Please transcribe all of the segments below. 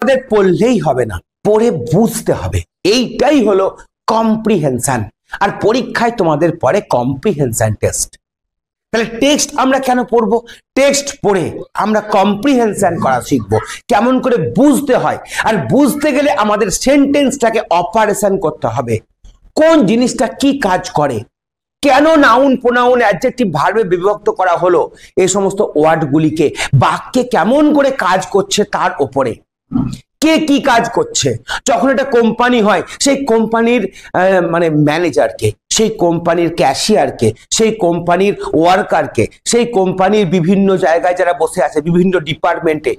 আমাদের পড়লেই হবে না, পড়ে বুঝতে হবে। এইটাই হলো কম্প্রিহেনশন। আর পরীক্ষায় তোমাদের পড়ে কম্প্রিহেনশন টেস্ট। তাহলে টেক্সট আমরা কেন পড়বো? টেক্সট পড়ে আমরা কম্প্রিহেনশন করা শিখবো, কেমন করে বুঝতে হয়। আর বুঝতে গেলে আমাদের সেন্টেন্সটাকে অপারেশন করতে হবে, কোন জিনিসটা কি কাজ করে, কেন নাউন প্রোনাউন অ্যাডজেক্টিভ ভার্বে বিভক্ত করা হলো, এই সমস্ত ওয়ার্ডগুলিকে বাক্যে কেমন করে কাজ করছে তার উপরে, কে কি কাজ করছে। যখন একটা কোম্পানি হয়, সেই কোম্পানির মানে ম্যানেজারকে, সেই কোম্পানির ক্যাশিয়ারকে, সেই কোম্পানির ওয়ার্কারকে, সেই কোম্পানির বিভিন্ন জায়গায় যারা বসে আছে বিভিন্ন ডিপার্টমেন্টে,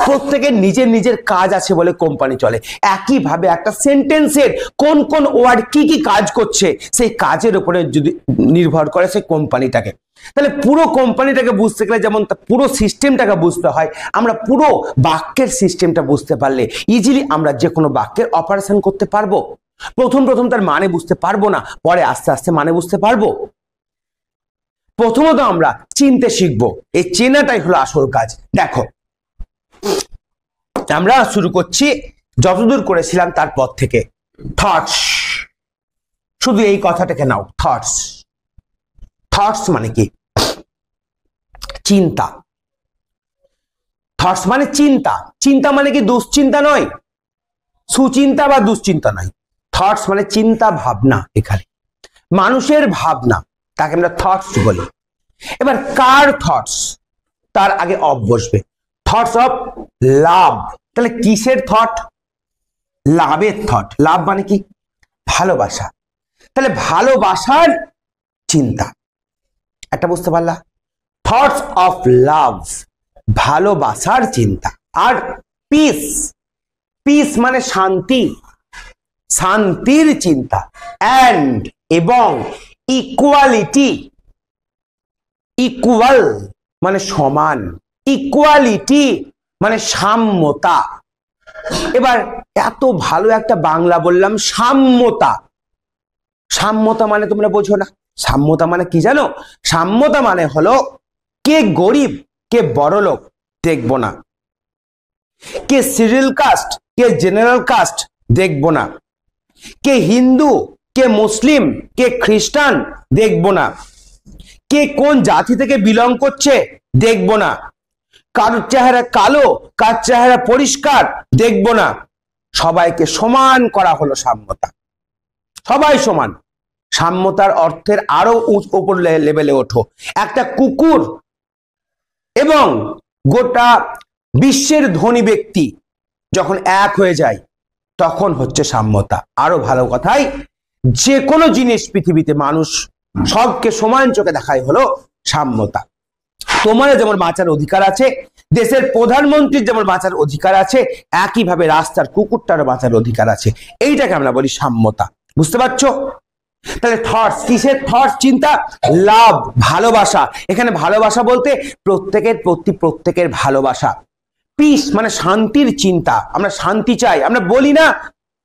প্রত্যেকের নিজের নিজের কাজ আছে বলে কোম্পানি চলে। একইভাবে একটা সেন্টেন্সের কোন কোন ওয়ার্ড কি কি কাজ করছে সেই কাজের উপরে যদি নির্ভর করে সেই কোম্পানিটাকে। তাহলে পুরো কোম্পানিটাকে বুঝতে গেলে যেমন পুরো সিস্টেমটাকে বুঝতে হয়, আমরা পুরো বাক্যের সিস্টেমটা বুঝতে পারলে ইজিলি আমরা যে কোনো বাক্যের অপারেশন করতে পারবো। প্রথম প্রথম তার মানে বুঝতে পারবো না, পরে আস্তে আস্তে মানে বুঝতে পারবো। প্রথমত আমরা চিনতে শিখবো, এই চেনাটাই হলো আসল কাজ। দেখো আমরা শুরু করছি যতদূর করেছিলাম তারপর থেকে, থটস। শুধু এই কথাটাকে নাও, থটস। থটস মানে কি? চিন্তা। থটস মানে চিন্তা। চিন্তা মানে কি দুশ্চিন্তা নয়, সুচিন্তা বা দুশ্চিন্তা নয়। থটস মানে চিন্তা ভাবনা, এখানে মানুষের ভাবনা, তাকে আমরা থটস বলি। এবার কার থটস? তার আগে অফ বসবে, থটস অফ লাভ। তাহলে কিসের থট? লাভের থট। লাভ মানে কি? ভালোবাসা। তাহলে ভালোবাসার চিন্তা, একটা বুঝতে পারলা? থটস অফ লাভ, ভালোবাসার চিন্তা। আর পিস, পিস মানে শান্তি, শান্তির চিন্তা। অ্যান্ড এবং ইকুয়ালিটি, ইকুয়াল মানে সমান, ইকুয়ালিটি মানে সাম্যতা। এবার এত ভালো একটা বাংলা বললাম, সাম্যতা। সাম্যতা মানে তোমরা বোঝো না? সাম্যতা মানে কি জানো? সাম্যতা মানে হলো কে গরিব কে বড়লোক দেখবো না, কে সিরিয়াল কাস্ট কে জেনারেল কাস্ট দেখবো না, কে হিন্দু কে মুসলিম কে খ্রিস্টান দেখবো না, কে কোন জাতি থেকে বিলং করছে দেখবো না, কার চেহারা কালো কার চেহারা পরিষ্কার দেখবো না। সবাইকে সমান করা হলো সাম্যতা, সবাই সমান। সাম্যতার অর্থের আরো উপর লেভেলে ওঠো। একটা কুকুর এবং গোটা বিশ্বের ধনী ব্যক্তি যখন এক হয়ে যায় তখন হচ্ছে সাম্যতা। আরো ভালো কথাই, যে কোনো জিনিস পৃথিবীতে মানুষ সবকে সমান চোখে দেখাই হলো সাম্যতা। তোমার যেমন বাঁচার অধিকার আছে, দেশের প্রধানমন্ত্রীর যেমন বাঁচার অধিকার আছে, একইভাবে রাস্তার কুকুরটারও বাঁচার অধিকার আছে। এইটাকে আমরা বলি সাম্যতা। বুঝতে পারছো? তাহলে থটস, কিসের থটস? চিন্তা। লাভ ভালোবাসা, এখানে ভালোবাসা বলতে প্রত্যেকের প্রতি প্রত্যেকের ভালোবাসা। পিস মানে শান্তির চিন্তা, আমরা শান্তি চাই। আমরা বলি না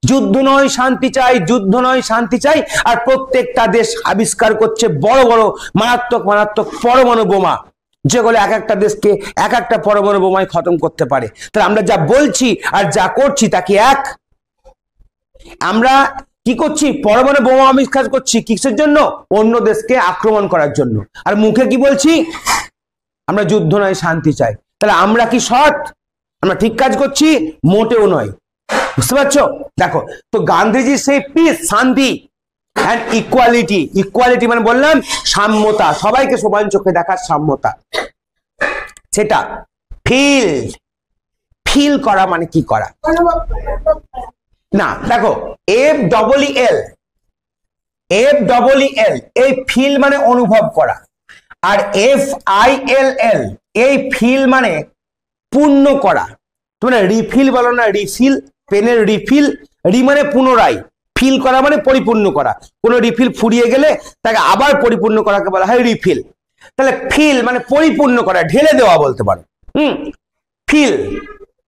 যুদ্ধ নয় শান্তি চাই, যুদ্ধ নয় শান্তি চাই, আর প্রত্যেকটা দেশ আবিষ্কার করছে বড় বড় মারাত্মক মারাত্মক পরমাণু বোমা, যেগুলো এক একটা দেশকে এক একটা পরমাণু বোমায় খতম করতে পারে। তাহলে আমরা যা বলছি আর যা করছি তা কি এক? আমরা কি করছি? পরমাণু বোমা আবিষ্কার করছি কিসের জন্য? অন্য দেশকে আক্রমণ করার জন্য। আর মুখে কি বলছি? আমরা যুদ্ধ নয় শান্তি চাই। তাহলে আমরা কি সৎ? আমরা ঠিক কাজ করছি? মোটেও নয়। বুঝতে পারছো? দেখো তো গান্ধীজি সেই পিস, শান্তি এন্ড ইকুয়ালিটি, ইকুয়ালিটি মানে বললাম সাম্যতা, সবাইকে সমান চোখে দেখার সাম্যতা। সেটা ফিল, ফিল করা মানে কি করা না? দেখো এফ ডবল ই এল, এফ ডবল ই এল, এই ফিল মানে অনুভব করা। আর এফ আই এল এল, এই ফিল মানে পূর্ণ করা। তোমরা রিফিল বলো না? রিফিল, পেনের রিফিল। রি মানে পুনরায়, ফিল করা মানে পরিপূর্ণ করা। কোনো রিফিল ফুরিয়ে গেলে তাকে আবার পরিপূর্ণ করাকে বলা হয় রিফিল। তাহলে ফিল মানে পরিপূর্ণ করা, ঢেলে দেওয়া বলতে পারো। ফিল,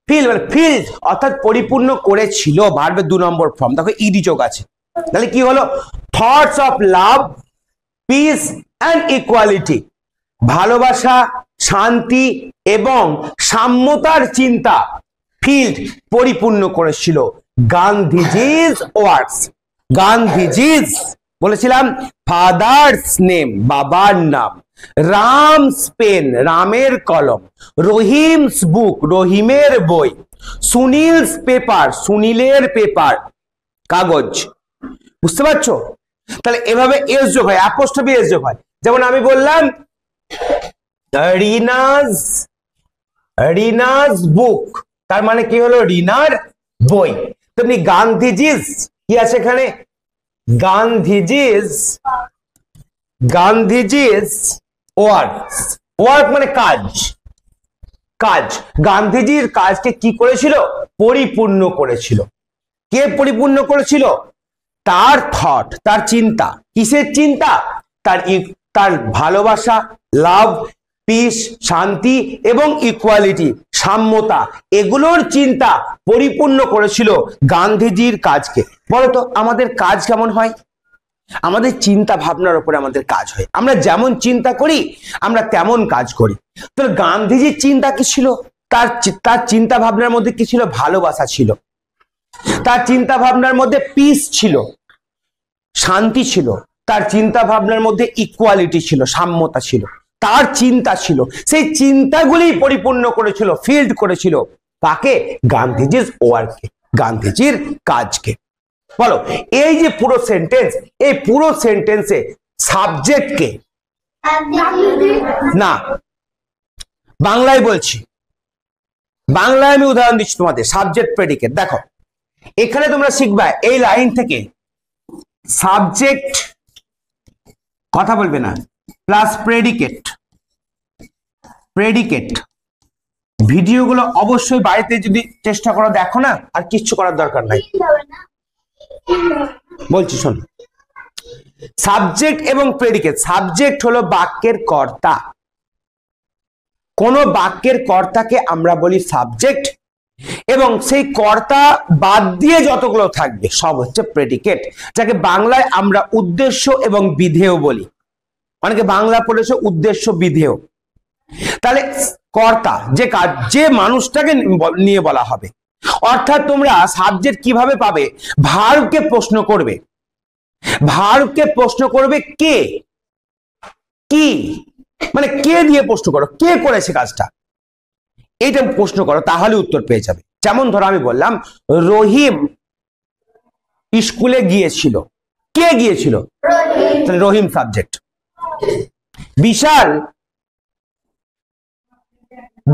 ফিল মানে ফিল অর্থাৎ পরিপূর্ণ করেছিল, ভার্বের 2 নম্বর ফর্ম। দেখো ইডি যোগ আছে। তাহলে কি হলো? Thoughts of love, peace and equality, ভালোবাসা, শান্তি এবং সাম্যতার চিন্তা। ফিল্ড পরিপূর্ণ করেছিল গান্ধীজির ওয়ার্কস। গান্ধীজির বলেছিলাম ফাদার্স নেম, বাবার নাম, রামস পেন, রামের কলম, রহিমস বুক, রহিমের বই, সুনীলস পেপার, সুনীলের পেপার, কাগজ। বুঝতে পারছো? তাহলে এভাবে এস যোগ হয়, অ্যাপোস্ট্রফি এস যোগ হয়। যেমন আমি বললাম রিনাস বুক, তার মানে কি হলো? রিনার বই। তেমনি গান্ধীজিস কি আছে এখানে? গান্ধীজিস ওয়ার্কস, ওয়ার্ক মানে কাজ, কাজ। গান্ধীজির কাজকে কি করেছিল? পরিপূর্ণ করেছিল। কে পরিপূর্ণ করেছিল? তার থট, তার চিন্তা। কিসের চিন্তা? তার ভালোবাসা, লাভ, পিস, শান্তি এবং ইকুয়ালিটি, সাম্যতা, এগুলোর চিন্তা পরিপূর্ণ করেছিল গান্ধীজির কাজকে। বলতো আমাদের কাজ কেমন হয়? আমাদের চিন্তা ভাবনার উপরে আমাদের কাজ হয়। আমরা যেমন চিন্তা করি আমরা তেমন কাজ করি। তো গান্ধীজির চিন্তা কি ছিল? তার চিন্তা ভাবনার মধ্যে কি ছিল? ভালোবাসা ছিল। তার চিন্তা ভাবনার মধ্যে পিস ছিল, শান্তি ছিল। তার চিন্তা ভাবনার মধ্যে ইকুয়ালিটি ছিল, সাম্যতা ছিল। তার চিন্তা ছিল, সেই চিন্তাগুলি পরিপূর্ণ করেছিল, ফিল্ড করেছিল কাকে? গান্ধীজির ওয়ার্ককে, গান্ধীজির কাজকে। বলো এই যে পুরো সেন্টেন্স, এই পুরো সেন্টেন্সে সাবজেক্ট কে? না, বাংলায় বলছি, বাংলায় আমি উদাহরণ দিচ্ছি তোমাদের। সাবজেক্ট প্রেডিকেট দেখো, এখানে তোমরা শিখবা এই লাইন থেকে সাবজেক্ট, কথা বলবে না, প্লাস প্রেডিকেট। প্রেডিকেট ভিডিওগুলো অবশ্যই বাড়িতে যদি চেষ্টা করো, দেখো না, আর কিচ্ছু করার দরকার নাই, বলছি শোন। সাবজেক্ট এবং প্রেডিকেট। সাবজেক্ট হলো বাক্যের কর্তা। কোন বাক্যের কর্তাকে আমরা বলি সাবজেক্ট, এবং সেই কর্তা বাদ দিয়ে যতগুলো থাকবে সব হচ্ছে প্রেডিকেট, যাকে বাংলায় আমরা উদ্দেশ্য এবং বিধেয় বলি। অনেকে বাংলা পড়েছে উদ্দেশ্য বিধেয়। তাহলে কর্তা যে কাজ, যে মানুষটাকে নিয়ে বলা হবে। অর্থাৎ তোমরা সাবজেক্ট কিভাবে পাবে? ভার্বকে প্রশ্ন করবে, ভার্বকে প্রশ্ন করবে কে, কি, মানে কে দিয়ে প্রশ্ন করো, কে করেছে কাজটা, এইটা প্রশ্ন করো, তাহলে উত্তর পেয়ে যাবে। যেমন ধরো আমি বললাম রহিম স্কুলে গিয়েছিল, কে গিয়েছিল? রহিম সাবজেক্ট। বিশাল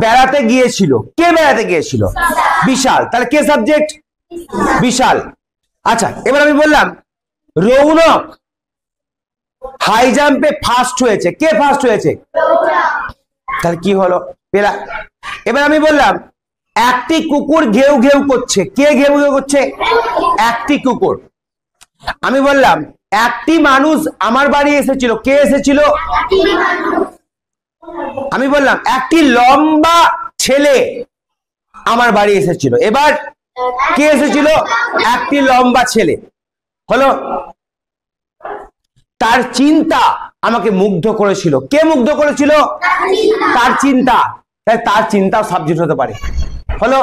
বেড়াতে গিয়েছিল, কে বেড়াতে গিয়েছিল? বিশাল, তাহলে কে সাবজেক্ট? বিশাল। আচ্ছা, এবার আমি বললাম রৌনক হাই জাম্পে ফার্স্ট হয়েছে, কে ফার্স্ট হয়েছে? তাহলে কি হলো? পেলা। এবার আমি বললাম একটি কুকুর ঘেউ ঘেউ করছে, কে ঘেউ ঘেউ করছে? একটি কুকুর। আমি বললাম একটি মানুষ আমার বাড়ি এসেছিল, কে এসেছিল? আমি বললাম একটি লম্বা ছেলে আমার বাড়ি এসেছিল, এবার কে এসেছিল? একটি লম্বা ছেলে। হলো। তার চিন্তা আমাকে মুগ্ধ করেছিল, কে মুগ্ধ করেছিল? তার চিন্তা, তাই তার চিন্তাও সাবজেক্ট হতে পারে। হলো।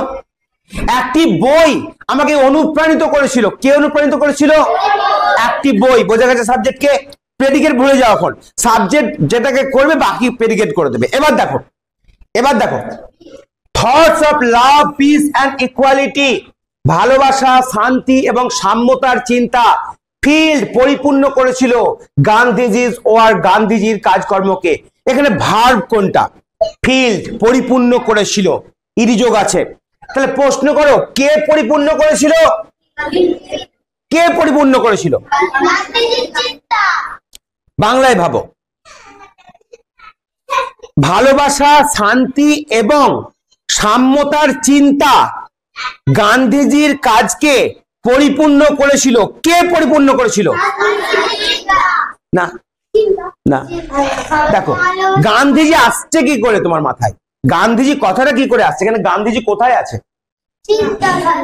একটি বই আমাকে অনুপ্রাণিত করেছিল, কে অনুপ্রাণিত করেছিল? একটি বই। বোঝা গেছে সাবজেক্টকে? প্রেডিকেট ভুলে যাও, এখন সাবজেক্ট যেটাকে করবে বাকি প্রেডিকেট করে দেবে। এবার দেখো, এবার দেখো thoughts of love, peace and equality, ভালোবাসা, শান্তি এবং সাম্যতার চিন্তা ফিল্ড পরিপূর্ণ করেছিল গান্ধীজির ওয়ার্ক, গান্ধীজির কাজকর্মকে। এখানে ভার্ব কোনটা? ফিল্ড পরিপূর্ণ করেছিল, ইরিযোগ আছে। তাহলে প্রশ্ন করো কে পরিপূর্ণ করেছিল? কে পরিপূর্ণ করেছিল? বাংলায় ভাবো, ভালোবাসা, শান্তি এবং সাম্যতার চিন্তা গান্ধীজির কাজকে পরিপূর্ণ করেছিল। কে পরিপূর্ণ করেছিল? না না, দেখো গান্ধীজি আসছে কি করে তোমার মাথায়? গান্ধীজি কথাটা কি করে আসছে? এখানে গান্ধীজি কোথায় আছে?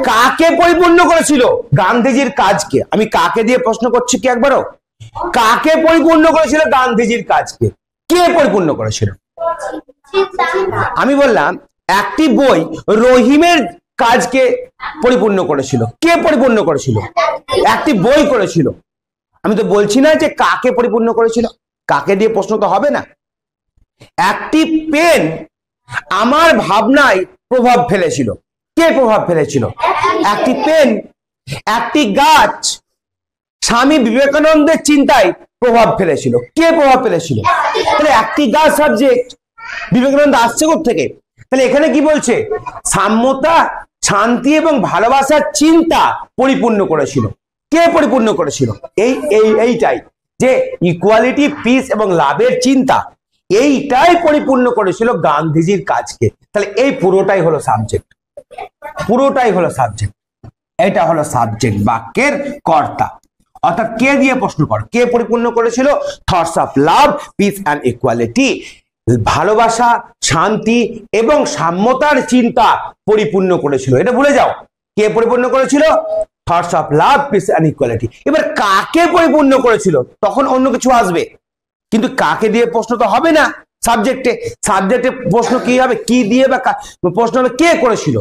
কাকে পরিপূর্ণ করেছিল? গান্ধীজির কাজকে। আমি কাকে দিয়ে প্রশ্ন করছি কি একবারও? কাকে পরিপূর্ণ করেছিল? গান্ধীজির কাজকে। কে পরিপূর্ণ করেছিল? আমি বললাম একটি বই রহিমের কাজকে পরিপূর্ণ করেছিল? কে পরিপূর্ণ করেছিল? একটি বই করেছিল। আমি তো বলছি না যে কাকে পরিপূর্ণ করেছিল, কাকে দিয়ে প্রশ্ন তো হবে না। একটি পেন আমার ভাবনায় প্রভাব ফেলেছিল। কে প্রভাব ফেলেছিল? একটি পেন। একটি গাছ স্বামী বিবেকানন্দের চিন্তায় প্রভাব ফেলেছিল। কে প্রভাব ফেলেছিল? তাহলে একটি গাছ সাবজেক্ট, বিবেকানন্দ আসছে থেকে। তাহলে এখানে কি বলছে? সাম্যতা, শান্তি এবং ভালোবাসার চিন্তা পরিপূর্ণ করেছিল। কে পরিপূর্ণ করেছিল? এইটাই যে ইকুয়ালিটি, পিস এবং লাভের চিন্তা, এইটাই পরিপূর্ণ করেছিল গান্ধীজির কাজকে। তাহলে এই পুরোটাই হলো সাবজেক্ট, পুরোটাই হলো সাবজেক্ট। এটা হলো সাবজেক্ট, বাক্যের কর্তা। অর্থাৎ কে দিয়ে প্রশ্ন কর, কে পরিপূর্ণ করেছিল? Thoughts of love, peace and equality, ভালোবাসা, শান্তি এবং সাম্যতার চিন্তা পরিপূর্ণ করেছিল। এটা ভুলে যাও, কে পরিপূর্ণ করেছিল? Thoughts of love, peace and equality. এবার কাকে পরিপূর্ণ করেছিল, তখন অন্য কিছু আসবে, কিন্তু কাকে দিয়ে প্রশ্ন তো হবে না। সাবজেক্টে, সাবজেক্টে প্রশ্ন কি হবে? কি দিয়ে বা প্রশ্ন হবে কে করেছিল,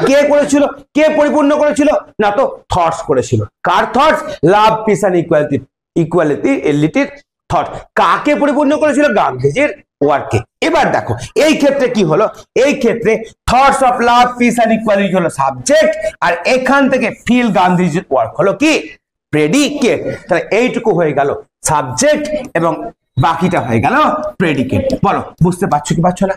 কে করেছিল, কে পরিপূর্ণ করেছিল? না তো থটস করেছিল। কার থটস? লাভ, পিস অ্যান্ড ইকুয়ালিটির থট। কাকে পরিপূর্ণ করেছিল? গান্ধীজির ওয়ার্কে। এবার দেখো এই ক্ষেত্রে কি হলো, এই ক্ষেত্রে thoughts of love, peace and equality হলো সাবজেক্ট, আর এখান থেকে ফিল গান্ধীজির ওয়ার্ক হলো কি? প্রেডিকেট। তাহলে এইটুকু হয়ে গেল সাবজেক্ট এবং বাকিটা হয়ে গেল প্রেডিকেট। বলো বুঝতে পারছো কি পারছো না?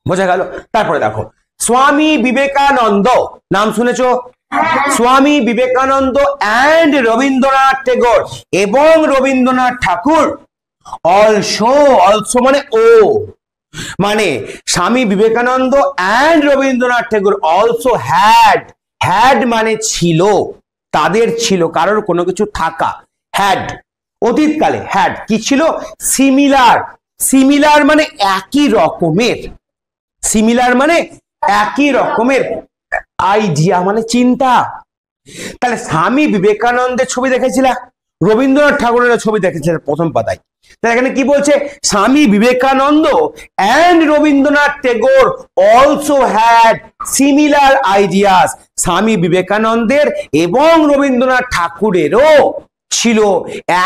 বোঝা গেল? তারপরে দেখো স্বামী বিবেকানন্দ, নাম শুনেছো? স্বামী বিবেকানন্দ অ্যান্ড রবীন্দ্রনাথ টেগোর, এবং রবীন্দ্রনাথ ঠাকুর। অলসো মানে ও, মানে Swami Vivekananda and Rabindranath Thakur also had মানে ছিল, তাদের ছিল, কারোর কোনো কিছু থাকা। হ্যাড অতীতকালে, হ্যাড কি ছিল? সিমিলার। সিমিলার মানে একই রকমের, সিমিলার মানে একই রকমের, আইডিয়া মানে চিন্তা। তাহলে স্বামী বিবেকানন্দের ছবি দেখেছিল, রবীন্দ্রনাথ ঠাকুরের ছবি দেখেছিল প্রথম পাতায়। তাহলে এখানে কি বলছে? Swami Vivekananda and Rabindranath Tagore also had similar ideas. স্বামী বিবেকানন্দের এবং রবীন্দ্রনাথ ঠাকুরেরও ছিল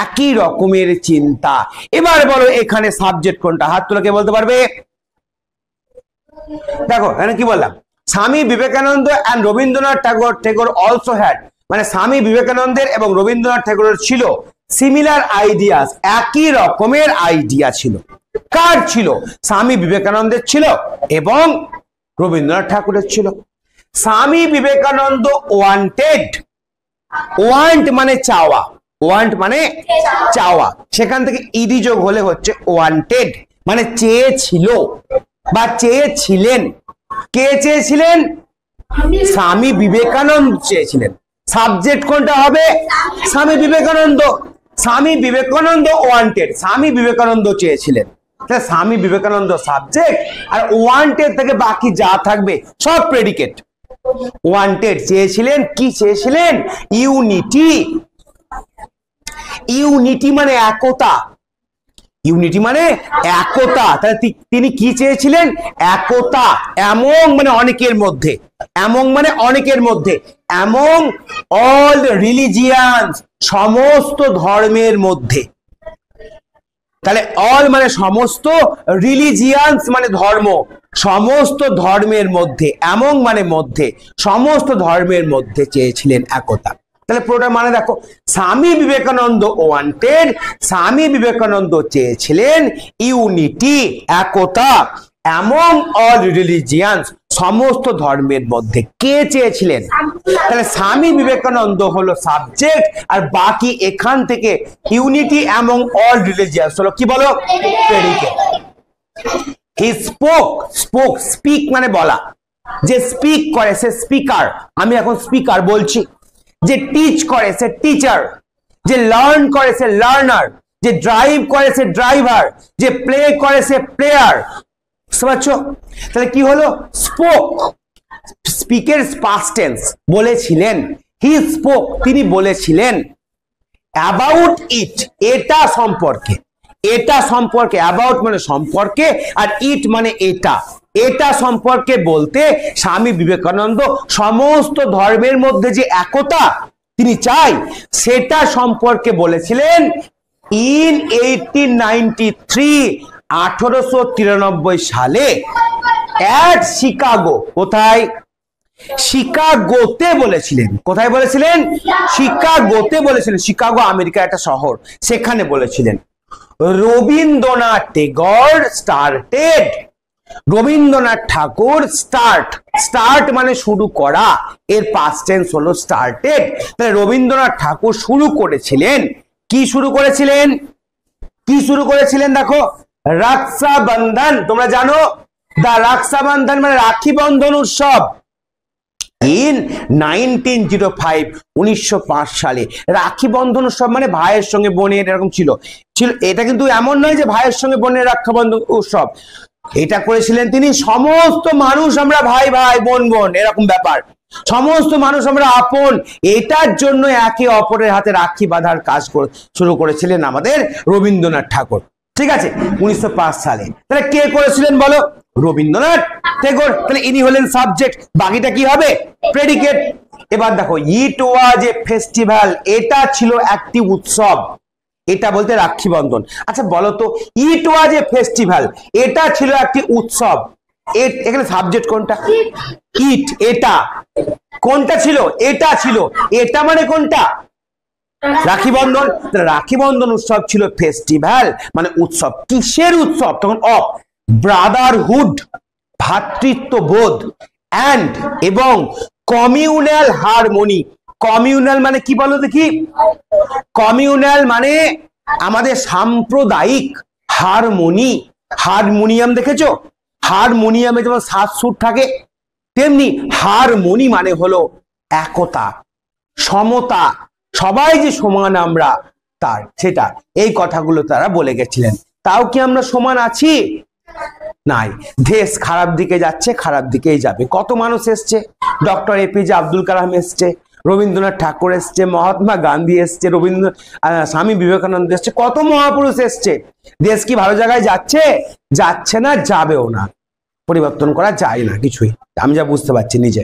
একই রকমের চিন্তা। এবার বলো এখানে সাবজেক্ট কোনটা? হাত তুলে কে বলতে পারবে? দেখো এখানে কি বললাম? Swami Vivekananda and Rabindranath Tagore also had, মানে স্বামী বিবেকানন্দের এবং রবীন্দ্রনাথ ঠাকুরের ছিল সিমিলার আইডিয়াস, একই রকমের আইডিয়া ছিল। কার ছিল? স্বামী বিবেকানন্দের ছিল এবং রবীন্দ্রনাথ ঠাকুরের ছিল। স্বামী বিবেকানন্দ ওয়ান্ট মানে চাওয়া, ওয়ান্ট মানে চাওয়া, সেখান থেকে ইডি যোগ হলে হচ্ছে ওয়ান্টেড, মানে চেয়েছিল বা চেয়েছিলেন। কে চেয়েছিলেন? স্বামী বিবেকানন্দ চেয়েছিলেন। সাবজেক্ট কোনটা হবে? স্বামী বিবেকানন্দ। স্বামী বিবেকানন্দ ওয়ান্টেড, স্বামী বিবেকানন্দ চেয়েছিলেন। তাহলে স্বামী বিবেকানন্দ সাবজেক্ট, আর ওয়ান্টেড থেকে বাকি যা থাকবে সব প্রেডিকেট। ওয়ান্টেড চেয়েছিলেন, কি চেয়েছিলেন? ইউনিটি। ইউনিটি মানে একতা, ইউনিটি মানে একতা। তাহলে তিনি কি চেয়েছিলেন? একতা। এমং মানে অনেকের মধ্যে, এমং মানে অনেকের মধ্যে, এমং অল রিলিজিয়ান্স, সমস্ত ধর্মের মধ্যে। তাহলে অল মানে সমস্ত, রিলিজিয়ান্স মানে ধর্ম, সমস্ত ধর্মের মধ্যে, এমং মানে মধ্যে, সমস্ত ধর্মের মধ্যে চেয়েছিলেন একতা। তাহলে পুরোটা মানে দেখো, স্বামী বিবেকানন্দ ওয়ান্টেড, স্বামী বিবেকানন্দ চেয়েছিলেন ইউনিটি, একতা, অ্যামং অল রিলিজিয়ান্স, সমস্ত ধর্মের মধ্যে। কে চেয়েছিলেন? তাহলে স্বামী বিবেকানন্দ হলো সাবজেক্ট, আর বাকি এখান থেকে ইউনিটি অ্যামং অল রিলিজিয়ান্স হলো কি বলো? প্রেডিকেট। হি স্পোক, স্পিক মানে বলা, যে স্পিক করে সে স্পিকার, আমি এখন স্পিকার বলছি। যে টিচ করে সে টিচার, যে লার্ন করে সে লার্নার, যে ড্রাইভ করে সে ড্রাইভার, যে প্লে করে সে প্লেয়ার। বুঝতে পারছো? তাহলে কি হলো? স্পোক, স্পিকের পাস্ট টেন্স, বলেছিলেন। হি স্পোক, তিনি বলেছিলেন। অ্যাবাউট ইট, এটা সম্পর্কে, এটা সম্পর্কে, অ্যাবাউট মানে সম্পর্কে, আর ইট মানে এটা, এটা সম্পর্কে বলতে স্বামী বিবেকানন্দ সমস্ত ধর্মের মধ্যে যে একতা তিনি চাই সেটা সম্পর্কে বলেছিলেন ইন 1893 সালে অ্যাট শিকাগো। কোথায়? শিকাগোতে বলেছিলেন। কোথায় বলেছিলেন? শিকাগোতে বলেছিলেন। শিকাগো আমেরিকার একটা শহর, সেখানে বলেছিলেন। রবীন্দ্রনাথ ট্যাগর স্টার্টেড, রবীন্দ্রনাথ ঠাকুর স্টার্ট মানে শুরু করা, এর পাস্ট টেন্স হলো স্টার্টেড। তাহলে রবীন্দ্রনাথ ঠাকুর শুরু করেছিলেন। কি শুরু করেছিলেন? কি শুরু করেছিলেন? দেখো, রক্ষাবন্ধন, তোমরা জানো দা রক্ষাবন্ধন মানে রাখি বন্ধন উৎসব। ইন 1905 সালে রাখি বন্ধন উৎসব মানে ভাইয়ের সঙ্গে বোনের এরকম ছিল। এটা কিন্তু এমন নয় যে ভাইয়ের সঙ্গে বোনের রক্ষা বন্ধন উৎসব, এটা করেছিলেন তিনি সমস্ত মানুষ আমরা ভাই ভাই বোন বোন এরকম ব্যাপার, সমস্ত মানুষ আমরা আপন, এটার জন্য একে অপরের হাতে রাখি বাঁধার কাজ শুরু করেছিলেন আমাদের রবীন্দ্রনাথ ঠাকুর। ঠিক আছে, 1905 সালে। তাহলে কে করেছিলেন বলো? রবীন্দ্রনাথ ট্যাগর। তাহলে ইনি হলেন সাবজেক্ট, বাকিটা কি হবে? প্রেডিকেট। এবার দেখো, ইট ওয়াজ এ ফেস্টিভ্যাল, এটা ছিল একটি উৎসব, এটা বলতে রাখি বন্ধন। আচ্ছা বলো তো, ইট ওয়াজ এ ফেস্টিভ্যাল, এটা ছিল একটি উৎসব, এখানে সাবজেক্ট কোনটা? ইট, এটা কোনটা ছিল? এটা ছিল। এটা মানে কোনটা? রাখি বন্ধন। রাখি বন্ধন উৎসব ছিল ফেস্টিভ্যাল মানে উৎসব। কিসের উৎসব? তখন অফ ব্রাদারহুড, ভ্রাতৃত্ববোধ, অ্যান্ড এবং কমিউনাল হারমোনি। কমিউনাল মানে কি বলো দেখি? কমিউনাল মানে আমাদের সাম্প্রদায়িক। হারমোনি, হারমোনিয়াম দেখেছো? হারমোনিয়ামে যেমন 7 সুর থাকে, তেমনি হারমোনি মানে হলো একতা, সমতা, সবাই যে সমান আমরা তার, সেটা। এই কথাগুলো তারা বলে গেছিলেন। তাও কি আমরা সমান আছি? নাই। দেশ খারাপ দিকে যাচ্ছে, খারাপ দিকেই যাবে। কত মানুষ এসছে, ডক্টর এপিজে আব্দুল কালাম এসছে, রবীন্দ্রনাথ ঠাকুর এসছে, মহাত্মা গান্ধী এসছে, স্বামী বিবেকানন্দ এসছে, কত মহাপুরুষ এসছে। দেশ কি ভালো জায়গায় যাচ্ছে? যাচ্ছে না, যাবেও না, পরিবর্তন করা যায় না কিছুই, আমি যা বুঝতে পারছি নিজে।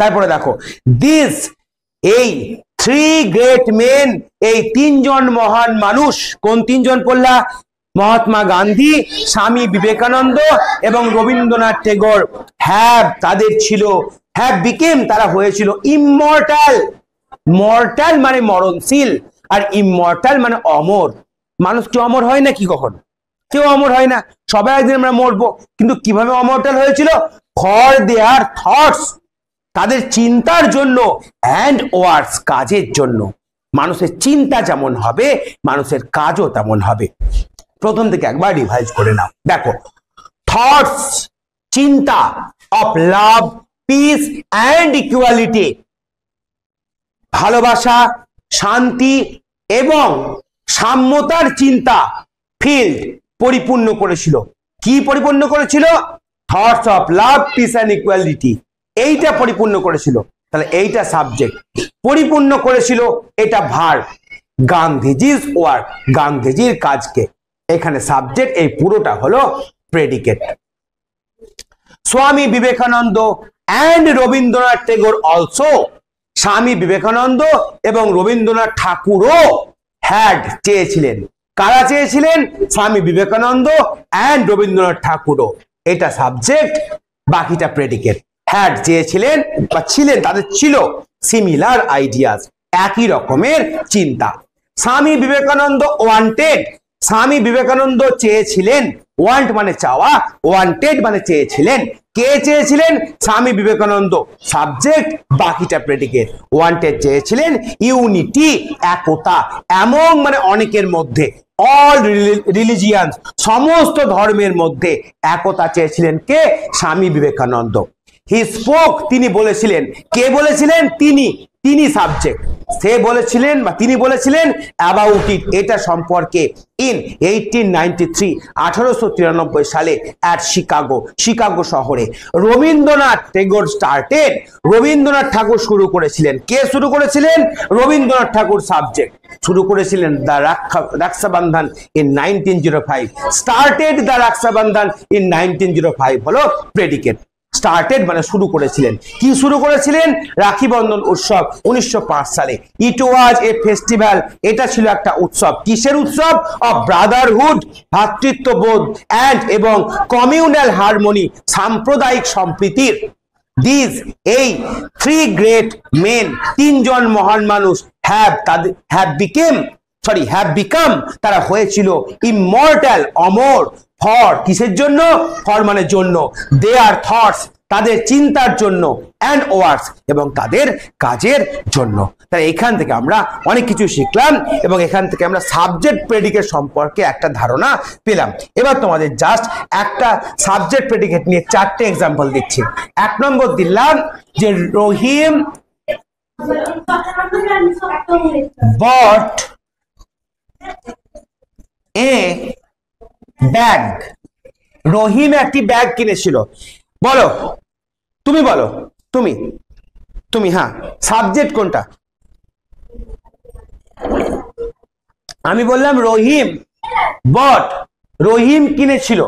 তারপরে দেখো, দিস, এই 3 গ্রেট মেন, এই 3 জন মহান মানুষ। কোন 3 জন পড়লা? মহাত্মা গান্ধী, স্বামী বিবেকানন্দ এবং রবীন্দ্রনাথ ট্যাগর। তাদের ছিল, বিকেম, তারা হয়েছিল ইমমর্টাল। মর্টাল মানে মরণশীল, আর ইমমর্টাল মানে অমর। মানুষ কি অমর হয় না? কি কখন? কেউ অমর হয় না, সবাই একদিন আমরা মরবো। কিন্তু কিভাবে অমর্টাল হয়েছিল? ফর দেয়ার থটস, তাদের চিন্তার জন্য, অ্যান্ড ওয়ার্ডস, কাজের জন্য। মানুষের চিন্তা যেমন হবে মানুষের কাজও তেমন হবে। প্রথম থেকে একবার রিভাইজ করে নাও। দেখো, থটস চিন্তা, of love, peace and equality, ভালোবাসা, শান্তি এবং সাম্যতার চিন্তা ফিল্ড, পরিপূর্ণ করেছিল। কি পরিপূর্ণ করেছিল? Thoughts of love, peace and equality, এইটা পরিপূর্ণ করেছিল। তাহলে এইটা সাবজেক্ট, পরিপূর্ণ করেছিল এটা ভার্ব। গান্ধীজির ওয়ার্ক, গান্ধীজির কাজকে, এখানে সাবজেক্ট, এই পুরোটা হলো প্রেডিকেট। স্বামী বিবেকানন্দ অ্যান্ড রবীন্দ্রনাথ ট্যাগর অলসো, স্বামী বিবেকানন্দ এবং রবীন্দ্রনাথ ঠাকুরও চেয়েছিলেন। কারা চেয়েছিলেন? স্বামী বিবেকানন্দ অ্যান্ড রবীন্দ্রনাথ ঠাকুরও, এটা সাবজেক্ট, বাকিটা প্রেডিকেট। চেয়েছিলেন বা ছিলেন, তাদের ছিল সিমিলার আইডিয়াস, একই রকমের চিন্তা। স্বামী বিবেকানন্দ ওয়ান্টেড, স্বামী বিবেকানন্দ চেয়েছিলেন, ওয়ান্ট মানে চাওয়া, ওয়ান্টেড মানে চেয়েছিলেন। কে চেয়েছিলেন? স্বামী বিবেকানন্দ, সাবজেক্ট, বাকিটা প্রেডিকেট। ওয়ান্টেড চেয়েছিলেন ইউনিটি, একতা, এমন মানে অনেকের মধ্যে, অল রিলিজিয়ান্স, সমস্ত ধর্মের মধ্যে একতা চেয়েছিলেন। কে? স্বামী বিবেকানন্দ। হি স্পোক, তিনি বলেছিলেন। কে বলেছিলেন? তিনি, তিনি সাবজেক্ট। সে বলেছিলেন বা তিনি বলেছিলেন অ্যাবাউট ইট, এটা সম্পর্কে, ইন 1893 সালে অ্যাট শিকাগো শহরে। রবীন্দ্রনাথ টেগোর স্টার্টেড, রবীন্দ্রনাথ ঠাকুর শুরু করেছিলেন। কে শুরু করেছিলেন? রবীন্দ্রনাথ ঠাকুর। সাবজেক্ট শুরু করেছিলেন the Rakshabandhan in 1905। Started the Rakshabandhan in 1905 হলো প্রেডিকেট। স্টার্টেড মানে শুরু করেছিলেন। কি শুরু করেছিলেন? রাখি বন্ধন উৎসব 1905 সালে। ইট ওয়াজ এ ফেস্টিভ্যাল, এটা ছিল একটা উৎসব। কিসের উৎসব? অফ ব্রাদারহুড, ভ্রাতৃত্ববোধ, অ্যান্ড এবং কমিউনাল হারমোনি, সাম্প্রদায়িক সম্প্রীতির। দিস এই থ্রি গ্রেট মেন, তিনজন মহান মানুষ হ্যাভ বিকাম, তারা হয়েছিল ইমমর্টাল, অমর। ফর কিসের জন্য? ফর মানে জন্য। দেয়ার থটস, তাদের চিন্তার জন্য। অ্যান্ড ওয়ার্কস, এবং তাদের কাজের জন্য। তাই এখান থেকে আমরা অনেক কিছু শিখলাম এবং এখান থেকে আমরা সাবজেক্ট প্রেডিকেট সম্পর্কে একটা ধারণা পেলাম। এবার তোমাদের জাস্ট একটা সাবজেক্ট প্রেডিকেট নিয়ে 4টে এক্সাম্পল দিচ্ছি। 1 নম্বর দিলাম যে রহিম bought a ব্যাগ। রহিম একটি ব্যাগ কিনেছিল। বলো, তুমি বলো, তুমি হ্যাঁ, সাবজেক্ট কোনটা? আমি বললাম রহিম বট, রহিম কিনেছিল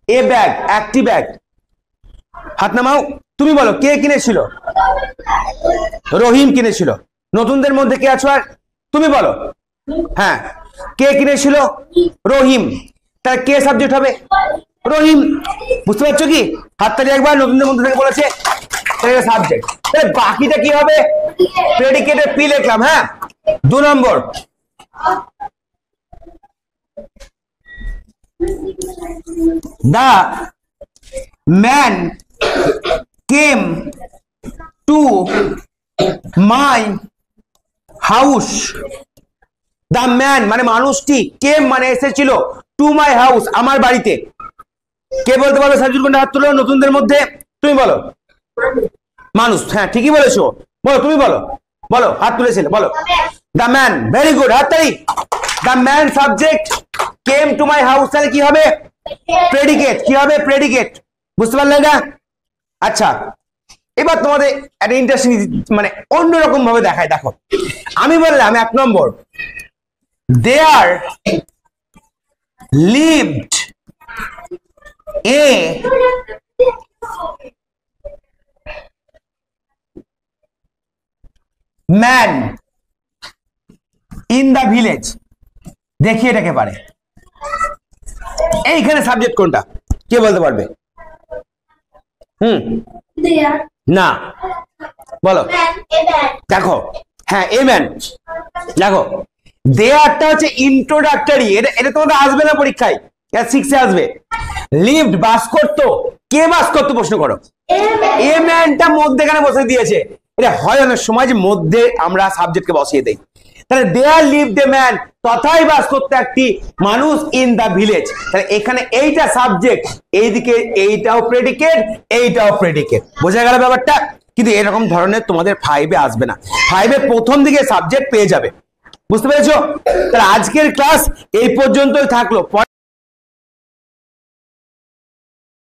এ ব্যাগ, একটি ব্যাগ। হাত নামাও। তুমি বলো, কে কিনেছিল? রহিম কিনেছিল। নতুনদের মধ্যে কে আছো? আর তুমি বলো। হ্যাঁ, কে কিনেছিল? রহিম। তাহলে কে সাবজেক্ট হবে? রহিম। বুঝতে পারছো কি? হাততালি একবার নতুনদের মধ্যে থেকে বলেছে সাবজেক্ট। তাহলে বাকিটা কি হবে? প্রেডিকেটের পি লিখলাম। হ্যাঁ, 2 নম্বর, the man came to my house। the man মানে মানুষটি, came মানে এসেছিল, to my house আমার বাড়িতে। কে বলতে পারবে সাবজেক্ট কোনটা? হাত তুলো নতুনদের মধ্যে। তুমি বলো। মানুষ। হ্যাঁ, ঠিকই বলেছো। বলো, তুমি বলো, হাত তুলেছিলে, বলো। the man, ভেরি গুড, হাততালি। the man subject, came to my house, তাহলে কি হবে? প্রেডিকেট। কি হবে? প্রেডিকেট। বুঝতে পারলে না? আচ্ছা, এবার তোমাদের একটা ইন্টারেস্টিং মানে অন্যরকম ভাবে দেখায়। দেখো, আমি বললাম 1 নম্বর, there lived a man in the village। দেখি এটাকে পারে। এইখানে সাবজেক্ট কোনটা? কে বলতে পারবে? না, বলো। দেখো, হ্যাঁ, এ ম্যান। দেখো, দেয়ারটা হচ্ছে ইন্ট্রোডাক্টরি, এটা তোমাদের আসবে না পরীক্ষায়, 6 আসবে। লিভড বাস করতো, কে বাস করতো প্রশ্ন করো? এ ম্যানটা মধ্যেখানে বসে দিয়েছে। এটা হয় অনেক সময় যে মধ্যে আমরা সাবজেক্টকে বসিয়ে দেই। তাহলে দেয়ার লিভড এ ম্যান, তথায় বাস করতো একটি মানুষ, ইন দা ভিলেজ। তাহলে এখানে এইটা সাবজেক্ট, এইদিকে এইটাও প্রেডিকেট, এইটাও প্রেডিকেট। বোঝা গেল ব্যাপারটা? কিন্তু এরকম ধরনের তোমাদের 5-এ আসবে না। 5-এ প্রথম দিকে সাবজেক্ট পেয়ে যাবে। বুঝতে পেরেছো? তাহলে আজকের ক্লাস এই পর্যন্তই থাকলো।